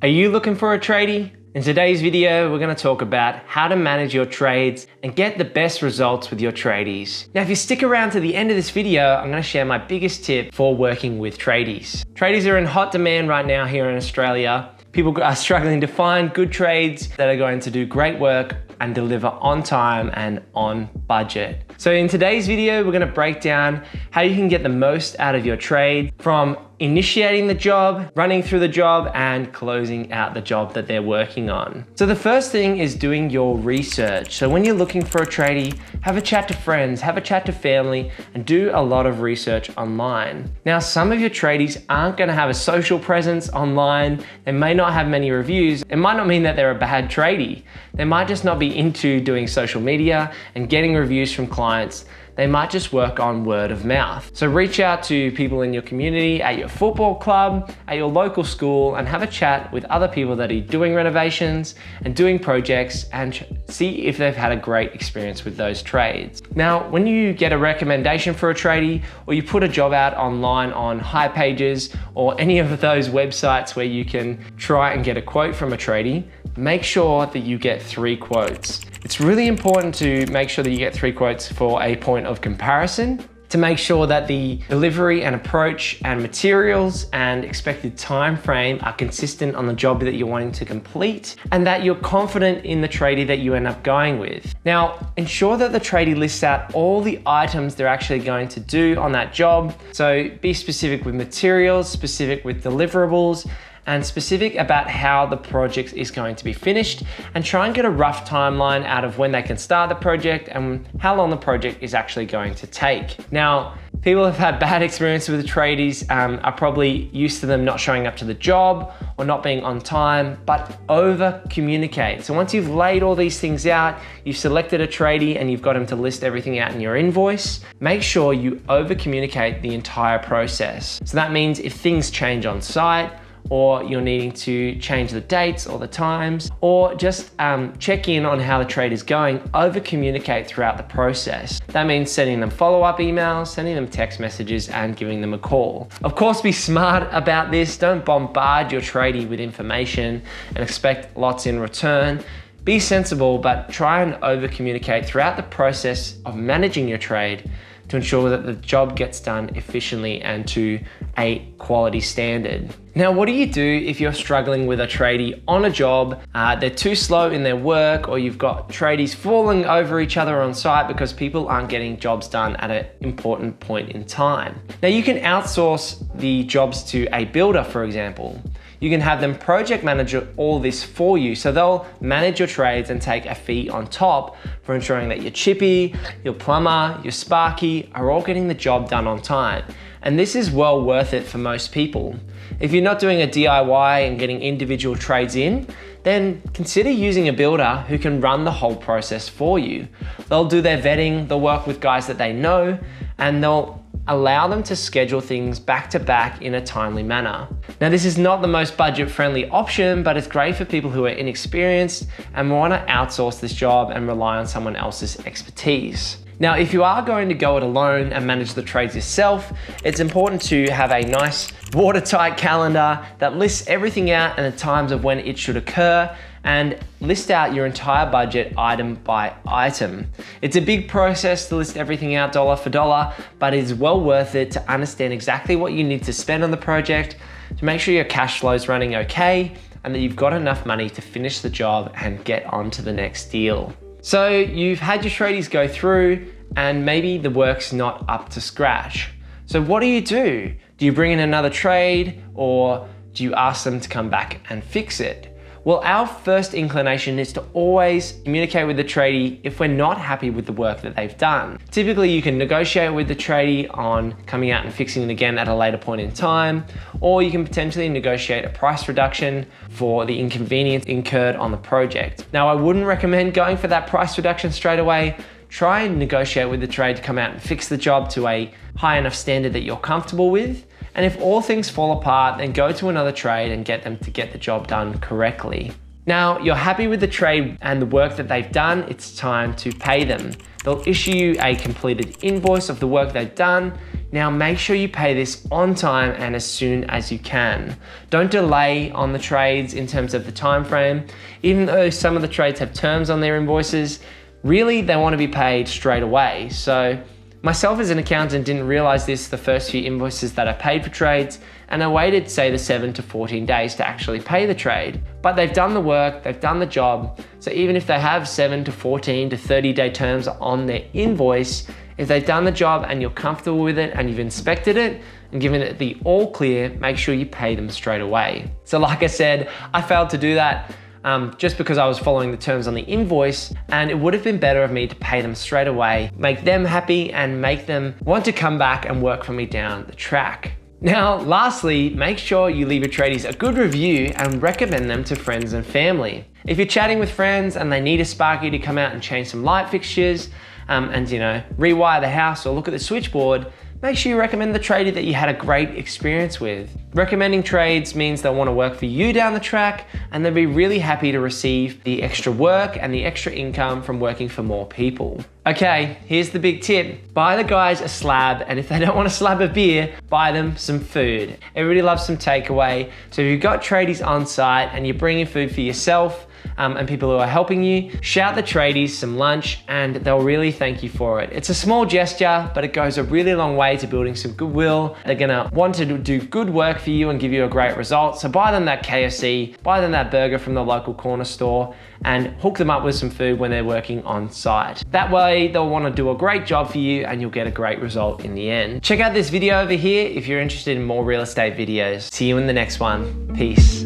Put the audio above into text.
Are you looking for a tradie? In today's video, we're going to talk about how to manage your trades and get the best results with your tradies. Now, if you stick around to the end of this video, I'm going to share my biggest tip for working with tradies. Tradies are in hot demand right now here in Australia. People are struggling to find good trades that are going to do great work and deliver on time and on budget. So in today's video, we're gonna break down how you can get the most out of your trade from initiating the job, running through the job, and closing out the job that they're working on. So the first thing is doing your research. So when you're looking for a tradie, have a chat to friends, have a chat to family, and do a lot of research online. Now, some of your tradies aren't gonna have a social presence online. They may not have many reviews. It might not mean that they're a bad tradie. They might just not be into doing social media and getting reviews from clients. They might just work on word of mouth. So reach out to people in your community, at your football club, at your local school, and have a chat with other people that are doing renovations and doing projects and see if they've had a great experience with those trades. Now, when you get a recommendation for a tradie or you put a job out online on High Pages or any of those websites where you can try and get a quote from a tradie, make sure that you get 3 quotes. It's really important to make sure that you get 3 quotes for a point of comparison, to make sure that the delivery and approach and materials and expected time frame are consistent on the job that you're wanting to complete, and that you're confident in the tradie that you end up going with. Now, ensure that the tradie lists out all the items they're actually going to do on that job. So be specific with materials, specific with deliverables, and specific about how the project is going to be finished, and try and get a rough timeline out of when they can start the project and how long the project is actually going to take. Now, people have had bad experience with the tradies, are probably used to them not showing up to the job or not being on time, but over communicate. So once you've laid all these things out, you've selected a tradie and you've got them to list everything out in your invoice, make sure you over communicate the entire process. So that means if things change on site, or you're needing to change the dates or the times, or just check in on how the trade is going, over communicate throughout the process. That means sending them follow-up emails, sending them text messages, and giving them a call. Of course, be smart about this. Don't bombard your tradie with information and expect lots in return. Be sensible, but try and over communicate throughout the process of managing your trade to ensure that the job gets done efficiently and to a quality standard. Now, what do you do if you're struggling with a tradie on a job, they're too slow in their work, or you've got tradies falling over each other on site because people aren't getting jobs done at an important point in time? Now, you can outsource the jobs to a builder, for example. You can have them project manage all this for you. So they'll manage your trades and take a fee on top for ensuring that your chippy, your plumber, your sparky are all getting the job done on time. And this is well worth it for most people. If you're not doing a DIY and getting individual trades in, then consider using a builder who can run the whole process for you. They'll do their vetting, they'll work with guys that they know, and they'll allow them to schedule things back to back in a timely manner. Now, this is not the most budget-friendly option, but it's great for people who are inexperienced and want to outsource this job and rely on someone else's expertise. Now, if you are going to go it alone and manage the trades yourself, it's important to have a nice watertight calendar that lists everything out and the times of when it should occur, and list out your entire budget item by item. It's a big process to list everything out dollar for dollar, but it's well worth it to understand exactly what you need to spend on the project, to make sure your cash flow is running okay, and that you've got enough money to finish the job and get on to the next deal. So you've had your tradies go through and maybe the work's not up to scratch. So what do? Do you bring in another trade, or do you ask them to come back and fix it? Well, our first inclination is to always communicate with the tradie if we're not happy with the work that they've done. Typically, you can negotiate with the tradie on coming out and fixing it again at a later point in time, or you can potentially negotiate a price reduction for the inconvenience incurred on the project. Now, I wouldn't recommend going for that price reduction straight away. Try and negotiate with the trade to come out and fix the job to a high enough standard that you're comfortable with. And if all things fall apart, then go to another trade and get them to get the job done correctly. Now, you're happy with the trade and the work that they've done, it's time to pay them. They'll issue you a completed invoice of the work they've done. Now make sure you pay this on time and as soon as you can. Don't delay on the trades in terms of the time frame. Even though some of the trades have terms on their invoices, really they want to be paid straight away. So myself as an accountant didn't realize this the first few invoices that I paid for trades, and I waited say the 7 to 14 days to actually pay the trade. But they've done the work, they've done the job. So even if they have 7 to 14 to 30 day terms on their invoice, if they've done the job and you're comfortable with it and you've inspected it and given it the all clear, make sure you pay them straight away. So like I said, I failed to do that just because I was following the terms on the invoice, and it would have been better of me to pay them straight away, make them happy and make them want to come back and work for me down the track. Now, lastly, make sure you leave your tradies a good review and recommend them to friends and family. If you're chatting with friends and they need a sparky to come out and change some light fixtures and rewire the house or look at the switchboard, make sure you recommend the tradie that you had a great experience with. Recommending trades means they'll want to work for you down the track, and they'll be really happy to receive the extra work and the extra income from working for more people. Okay, here's the big tip. Buy the guys a slab, and if they don't want a slab of beer, buy them some food. Everybody loves some takeaway. So if you've got tradies on site and you're bringing food for yourself, and people who are helping you, shout the tradies some lunch and they'll really thank you for it. It's a small gesture, but it goes a really long way to building some goodwill. They're gonna want to do good work for you and give you a great result. So buy them that KFC, buy them that burger from the local corner store, and hook them up with some food when they're working on site. That way they'll want to do a great job for you and you'll get a great result in the end. Check out this video over here if you're interested in more real estate videos. See you in the next one. Peace.